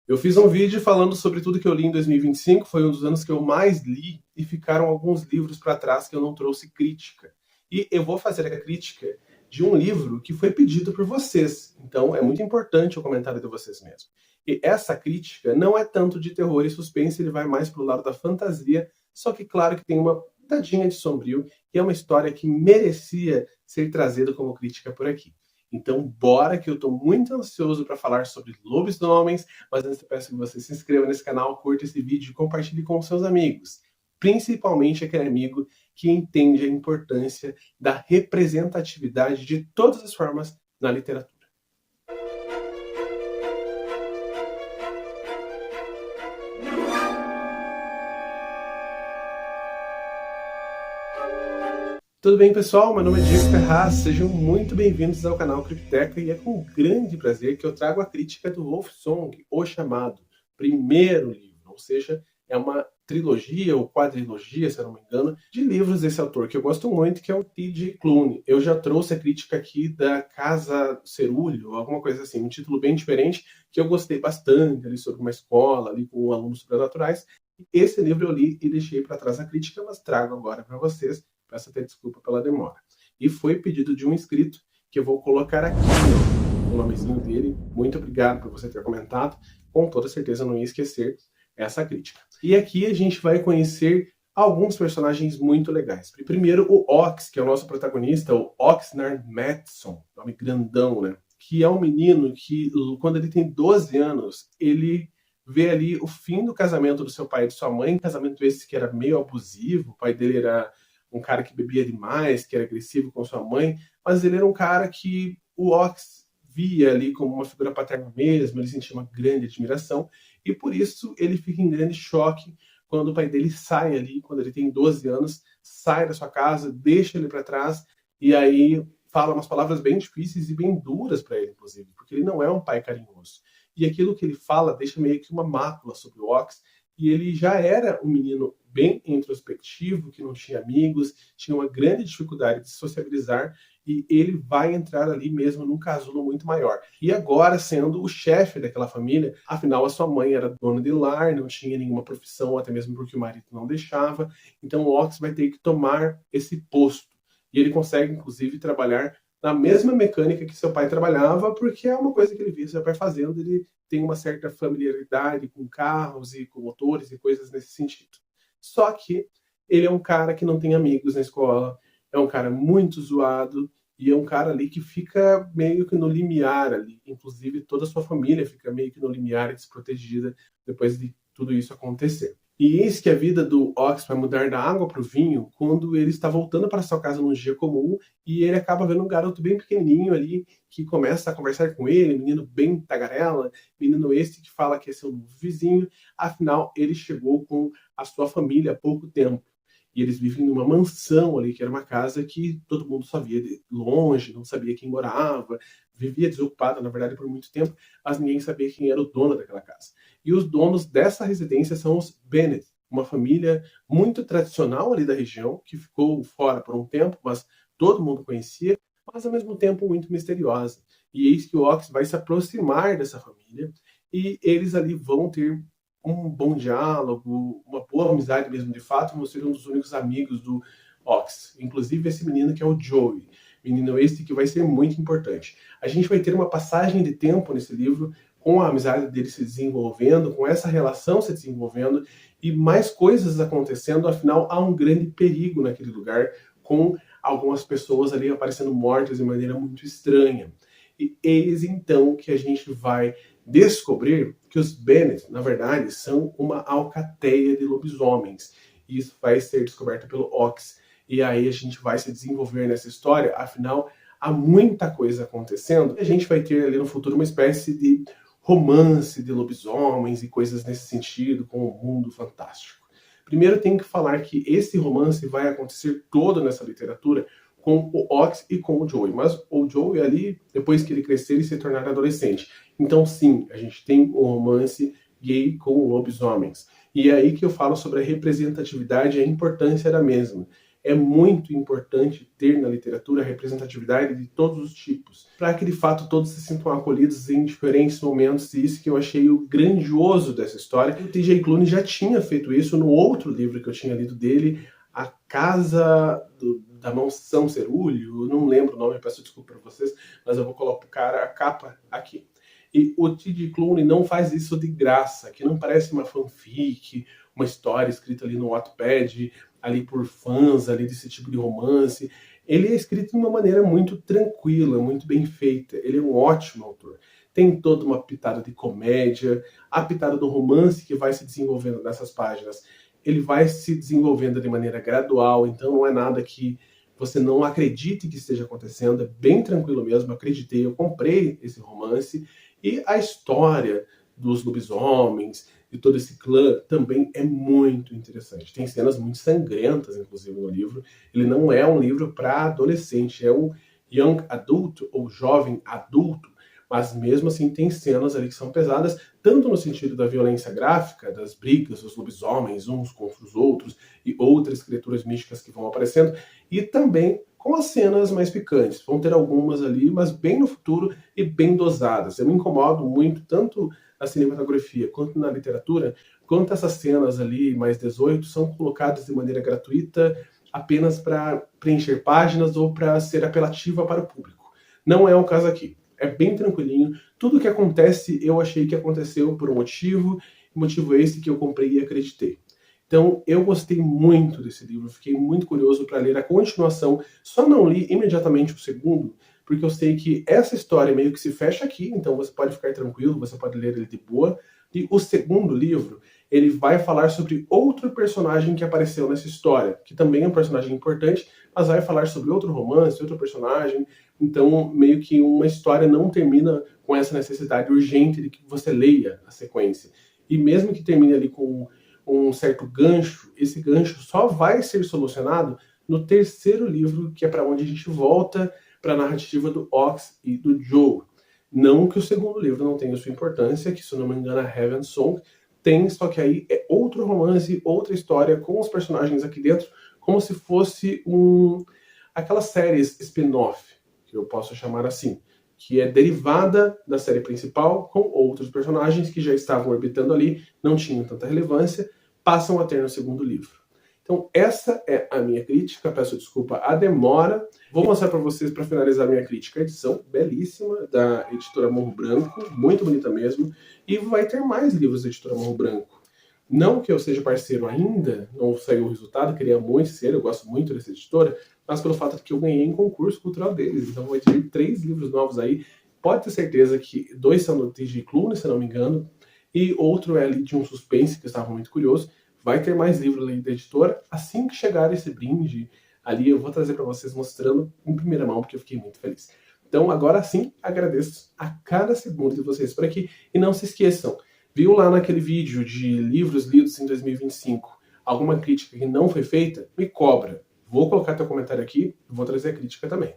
Eu fiz um vídeo falando sobre tudo que eu li em 2025, foi um dos anos que eu mais li e ficaram alguns livros para trás que eu não trouxe crítica. E eu vou fazer a crítica de um livro que foi pedido por vocês, então é muito importante o comentário de vocês mesmo. E essa crítica não é tanto de terror e suspense, ele vai mais pro lado da fantasia, só que claro que tem uma pitadinha de sombrio e é uma história que merecia ser trazida como crítica por aqui. Então bora que eu tô muito ansioso para falar sobre lobisomens, mas antes eu peço que você se inscreva nesse canal, curta esse vídeo e compartilhe com seus amigos. Principalmente aquele amigo que entende a importância da representatividade de todas as formas na literatura. Tudo bem, pessoal? Meu nome é Diego Ferraz, sejam muito bem-vindos ao canal Cripteca e é com grande prazer que eu trago a crítica do Wolfsong, O Chamado, primeiro livro, ou seja, é uma trilogia ou quadrilogia, se eu não me engano, de livros desse autor que eu gosto muito, que é o T.J. Klune. Eu já trouxe a crítica aqui da Casa Cerúleo, alguma coisa assim, um título bem diferente, que eu gostei bastante, ali sobre uma escola, ali com alunos sobrenaturais. Esse livro eu li e deixei para trás a crítica, mas trago agora para vocês. Peço até desculpa pela demora. E foi pedido de um inscrito que eu vou colocar aqui o nomezinho dele. Muito obrigado por você ter comentado. Com toda certeza eu não ia esquecer essa crítica. E aqui a gente vai conhecer alguns personagens muito legais. Primeiro o Ox, que é o nosso protagonista, o Oxnard Matson, nome grandão, né? Que é um menino que, quando ele tem 12 anos, ele vê ali o fim do casamento do seu pai e de sua mãe, casamento esse que era meio abusivo, o pai dele era um cara que bebia demais, que era agressivo com sua mãe, mas ele era um cara que o Ox via ali como uma figura paterna mesmo, ele sentia uma grande admiração, e por isso ele fica em grande choque quando o pai dele sai ali, quando ele tem 12 anos, sai da sua casa, deixa ele para trás, e aí fala umas palavras bem difíceis e bem duras para ele, inclusive, porque ele não é um pai carinhoso. E aquilo que ele fala deixa meio que uma mácula sobre o Ox, e ele já era um menino bem introspectivo, que não tinha amigos, tinha uma grande dificuldade de sociabilizar, e ele vai entrar ali mesmo num casulo muito maior. E agora sendo o chefe daquela família, afinal a sua mãe era dona de lar, não tinha nenhuma profissão, até mesmo porque o marido não deixava, então o Ox vai ter que tomar esse posto. E ele consegue, inclusive, trabalhar na mesma mecânica que seu pai trabalhava, porque é uma coisa que ele via seu pai fazendo, ele tem uma certa familiaridade com carros e com motores e coisas nesse sentido. Só que ele é um cara que não tem amigos na escola, é um cara muito zoado e é um cara ali que fica meio que no limiar ali. Inclusive toda a sua família fica meio que no limiar e desprotegida depois de tudo isso acontecer. E eis que a vida do Ox vai mudar da água para o vinho quando ele está voltando para sua casa num dia comum e ele acaba vendo um garoto bem pequenininho ali que começa a conversar com ele, menino bem tagarela, menino esse que fala que é seu novo vizinho, afinal ele chegou com a sua família há pouco tempo. E eles vivem numa mansão ali, que era uma casa que todo mundo só via de longe, não sabia quem morava, vivia desocupada, na verdade, por muito tempo, mas ninguém sabia quem era o dono daquela casa. E os donos dessa residência são os Bennett, uma família muito tradicional ali da região, que ficou fora por um tempo, mas todo mundo conhecia, mas ao mesmo tempo muito misteriosa. E eis que o Ox vai se aproximar dessa família e eles ali vão ter um bom diálogo, uma boa amizade mesmo de fato, vão ser um dos únicos amigos do Ox. Inclusive esse menino que é o Joey, menino este que vai ser muito importante. A gente vai ter uma passagem de tempo nesse livro com a amizade dele se desenvolvendo, com essa relação se desenvolvendo e mais coisas acontecendo, afinal há um grande perigo naquele lugar, com algumas pessoas ali aparecendo mortas de maneira muito estranha. E eis então que a gente vai descobrir que os Bennett, na verdade, são uma alcateia de lobisomens. E isso vai ser descoberto pelo Ox. E aí a gente vai se desenvolver nessa história, afinal, há muita coisa acontecendo. A gente vai ter ali no futuro uma espécie de romance de lobisomens e coisas nesse sentido, com o mundo fantástico. Primeiro tenho que falar que esse romance vai acontecer todo nessa literatura com o Ox e com o Joey, mas o Joey ali, depois que ele crescer e se tornar adolescente. Então sim, a gente tem um romance gay com lobisomens. E é aí que eu falo sobre a representatividade e a importância da mesma. é muito importante ter na literatura a representatividade de todos os tipos, para que de fato todos se sintam acolhidos em diferentes momentos, e isso que eu achei o grandioso dessa história. O T.J. Klune já tinha feito isso no outro livro que eu tinha lido dele, A Casa da Mansão Cerúleo, eu não lembro o nome, peço desculpa para vocês, mas eu vou colocar a capa aqui. E o T.J. Klune não faz isso de graça, que não parece uma fanfic, uma história escrita ali no Wattpad, ali por fãs ali desse tipo de romance. Ele é escrito de uma maneira muito tranquila, muito bem feita. Ele é um ótimo autor. Tem toda uma pitada de comédia, a pitada do romance que vai se desenvolvendo nessas páginas. Ele vai se desenvolvendo de maneira gradual, então não é nada que você não acredite que esteja acontecendo, é bem tranquilo mesmo, eu acreditei, eu comprei esse romance, e a história dos lobisomens, de todo esse clã, também é muito interessante. Tem cenas muito sangrentas, inclusive, no livro. Ele não é um livro para adolescente, é um young adult, ou jovem adulto, mas mesmo assim tem cenas ali que são pesadas, tanto no sentido da violência gráfica, das brigas dos lobisomens uns contra os outros, e outras criaturas místicas que vão aparecendo, e também com as cenas mais picantes. Vão ter algumas ali, mas bem no futuro e bem dosadas. Eu me incomodo muito, tanto na cinematografia quanto na literatura, quanto essas cenas ali mais 18 são colocadas de maneira gratuita apenas para preencher páginas ou para ser apelativa para o público. Não é o caso aqui. É bem tranquilinho. Tudo que acontece, eu achei que aconteceu por um motivo esse que eu comprei e acreditei. Então, eu gostei muito desse livro, fiquei muito curioso para ler a continuação. Só não li imediatamente o segundo, porque eu sei que essa história meio que se fecha aqui, então você pode ficar tranquilo, você pode ler ele de boa. E o segundo livro, ele vai falar sobre outro personagem que apareceu nessa história, que também é um personagem importante, mas vai falar sobre outro romance, outro personagem. Então, meio que uma história não termina com essa necessidade urgente de que você leia a sequência. E mesmo que termine ali com um certo gancho, esse gancho só vai ser solucionado no terceiro livro, que é para onde a gente volta para a narrativa do Ox e do Joe. Não que o segundo livro não tenha sua importância, que se não me engano, Heaven Song tem, só que aí é outro romance, outra história, com os personagens aqui dentro, como se fosse aquelas séries spin-off, que eu posso chamar assim, que é derivada da série principal, com outros personagens que já estavam orbitando ali, não tinham tanta relevância, passam a ter no segundo livro. Então essa é a minha crítica, peço desculpa a demora. Vou mostrar para vocês, para finalizar a minha crítica, a edição belíssima da editora Morro Branco, muito bonita mesmo, e vai ter mais livros da editora Morro Branco. Não que eu seja parceiro ainda, não saiu o resultado, queria muito ser, eu gosto muito dessa editora, mas pelo fato de que eu ganhei em concurso cultural deles, então vai ter 3 livros novos aí. Pode ter certeza que 2 são do T.J. Klune, se não me engano, e outro é ali de um suspense, que eu estava muito curioso. Vai ter mais livros ali da editora. Assim que chegar esse brinde ali, eu vou trazer para vocês mostrando em primeira mão, porque eu fiquei muito feliz. Então agora sim, agradeço a cada segundo de vocês por aqui. E não se esqueçam, viu lá naquele vídeo de livros lidos em 2025 alguma crítica que não foi feita? Me cobra. Vou colocar teu comentário aqui e vou trazer a crítica também.